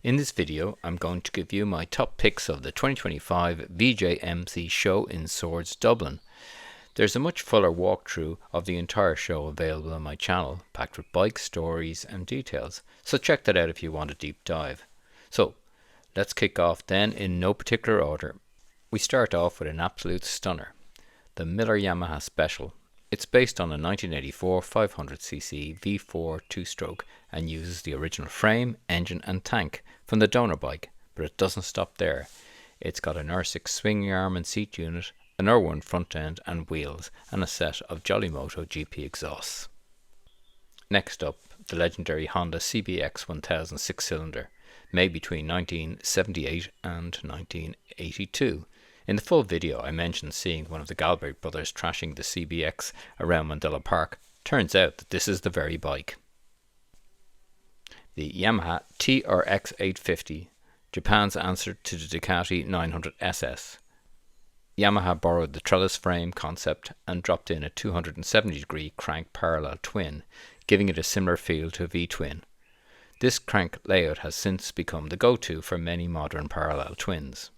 In this video, I'm going to give you my top picks of the 2025 VJMC show in Swords, Dublin. There's a much fuller walkthrough of the entire show available on my channel, packed with bike stories and details, so check that out if you want a deep dive. So, let's kick off then in no particular order. We start off with an absolute stunner, the Miller Yamaha Special. It's based on a 1984 500cc V4 two-stroke and uses the original frame, engine and tank from the donor bike, but it doesn't stop there. It's got an R6 swinging arm and seat unit, an R1 front end and wheels, and a set of Jolly Moto GP exhausts. Next up, the legendary Honda CBX 1000 6-cylinder, made between 1978 and 1982. In the full video I mentioned seeing one of the Galbraith brothers trashing the CBX around Mandela Park. Turns out that this is the very bike. The Yamaha TRX 850, Japan's answer to the Ducati 900 SS. Yamaha borrowed the trellis frame concept and dropped in a 270-degree crank parallel twin, giving it a similar feel to a V-twin. This crank layout has since become the go-to for many modern parallel twins.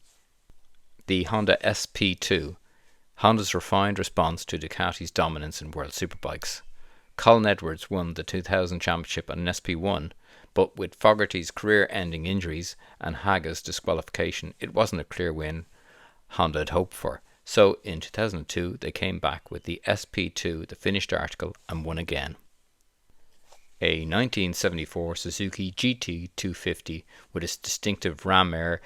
The Honda SP2, Honda's refined response to Ducati's dominance in world superbikes. Colin Edwards won the 2000 championship on an SP1, but with Fogarty's career-ending injuries and Haga's disqualification, it wasn't a clear win Honda had hoped for. So in 2002 they came back with the SP2, the finished article, and won again. A 1974 Suzuki GT 250 with its distinctive ram air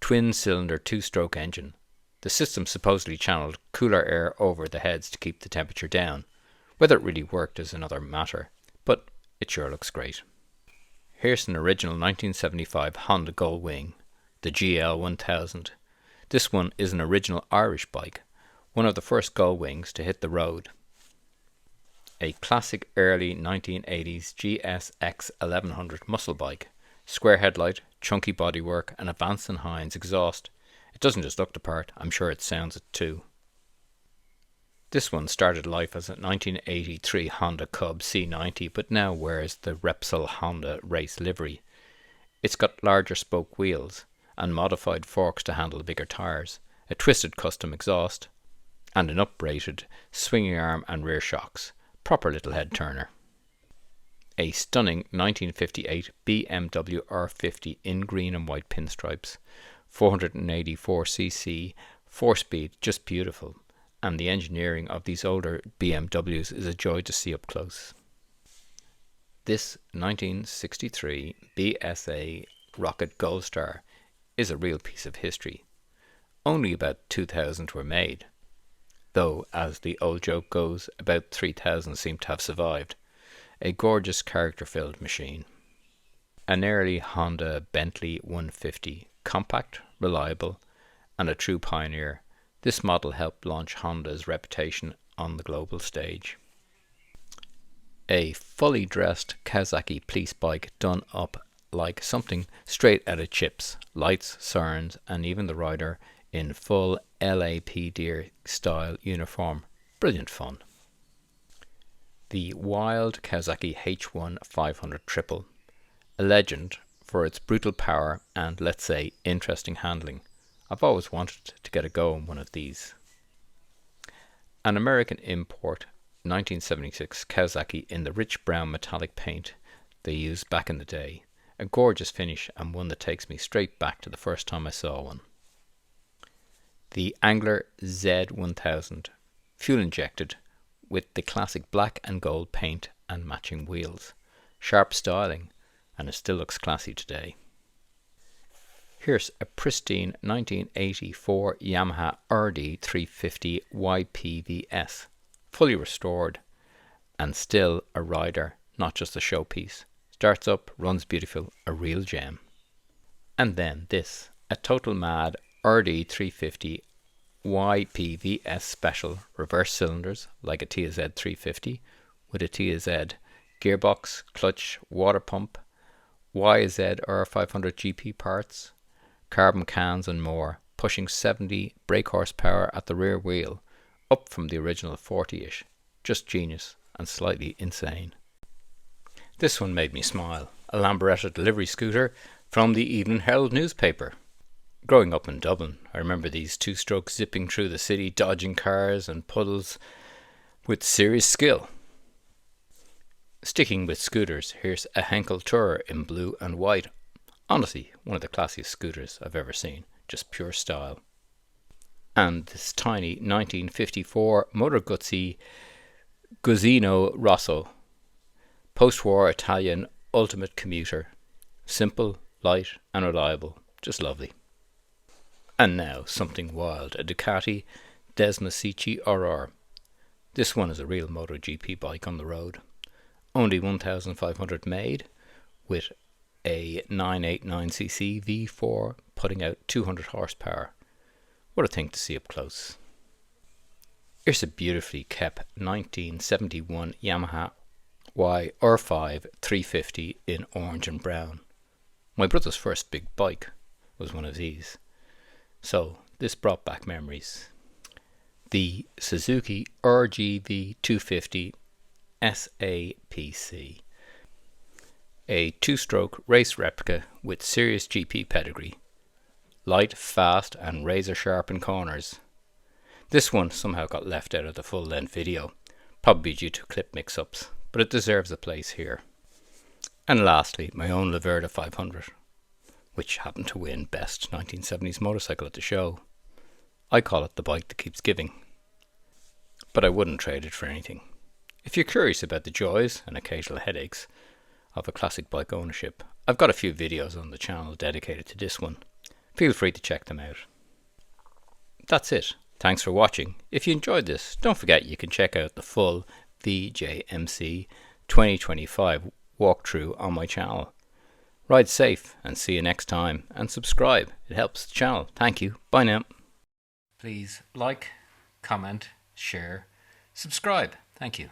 twin-cylinder two-stroke engine. The system supposedly channeled cooler air over the heads to keep the temperature down. Whether it really worked is another matter, but it sure looks great. Here's an original 1975 Honda Gullwing, the GL 1000. This one is an original Irish bike, one of the first Gullwings to hit the road. A classic early 1980s GSX 1100 muscle bike. Square headlight, chunky bodywork and a Vance & Hines exhaust. It doesn't just look the part, I'm sure it sounds it too. This one started life as a 1983 Honda Cub C90 but now wears the Repsol Honda race livery. It's got larger spoke wheels and modified forks to handle the bigger tyres, a twisted custom exhaust and an uprated swinging arm and rear shocks. Proper little head turner. A stunning 1958 BMW R50 in green and white pinstripes, 484cc, 4-speed, just beautiful, and the engineering of these older BMWs is a joy to see up close. This 1963 BSA Rocket Gold Star is a real piece of history. Only about 2,000 were made, though as the old joke goes, about 3,000 seem to have survived. A gorgeous character-filled machine. An early Honda Bentley 150, compact, reliable, and a true pioneer. This model helped launch Honda's reputation on the global stage. A fully dressed Kawasaki police bike done up like something straight out of CHiPs, lights, sirens, and even the rider in full LAPD style uniform. Brilliant fun. The wild Kawasaki H1 500 Triple, a legend for its brutal power and, let's say, interesting handling. I've always wanted to get a go on one of these. An American import 1976 Kawasaki in the rich brown metallic paint they used back in the day. A gorgeous finish and one that takes me straight back to the first time I saw one. The Angler Z1000, fuel injected, with the classic black and gold paint and matching wheels. Sharp styling, and it still looks classy today. Here's a pristine 1984 Yamaha RD 350 YPVS, fully restored, and still a rider, not just a showpiece. Starts up, runs beautiful, a real gem. And then this, a total mad RD 350 YPVS Special, reverse cylinders like a TZ 350 with a TZ gearbox, clutch, water pump, YZR 500 GP parts, carbon cans and more, pushing 70 brake horsepower at the rear wheel, up from the original 40-ish. Just genius and slightly insane. This one made me smile. A Lambretta delivery scooter, from the Evening Herald newspaper. Growing up in Dublin, I remember these two-strokes zipping through the city, dodging cars and puddles with serious skill. Sticking with scooters, here's a Henkel Tourer in blue and white. Honestly, one of the classiest scooters I've ever seen. Just pure style. And this tiny 1954 Motor Guzzi Guzzino Rosso, post-war Italian ultimate commuter. Simple, light and reliable. Just lovely. And now something wild. A Ducati Desmosicci RR. This one is a real MotoGP bike on the road. Only 1,500 made, with a 989cc V4 putting out 200 horsepower. What a thing to see up close. Here's a beautifully kept 1971 Yamaha YR5 350 in orange and brown. My brother's first big bike was one of these, so this brought back memories. The Suzuki RGV 250 SAPC, a two-stroke race replica with serious GP pedigree. Light, fast and razor sharp in corners. This one somehow got left out of the full-length video, probably due to clip mix-ups, but it deserves a place here. And lastly, my own Laverda 500, which happened to win Best 1970s Motorcycle at the show. I call it the bike that keeps giving, but I wouldn't trade it for anything. If you're curious about the joys and occasional headaches of a classic bike ownership, I've got a few videos on the channel dedicated to this one. Feel free to check them out. That's it. Thanks for watching. If you enjoyed this, don't forget you can check out the full VJMC 2025 walkthrough on my channel. Ride safe and see you next time, and subscribe. It helps the channel. Thank you. Bye now. Please like, comment, share, subscribe. Thank you.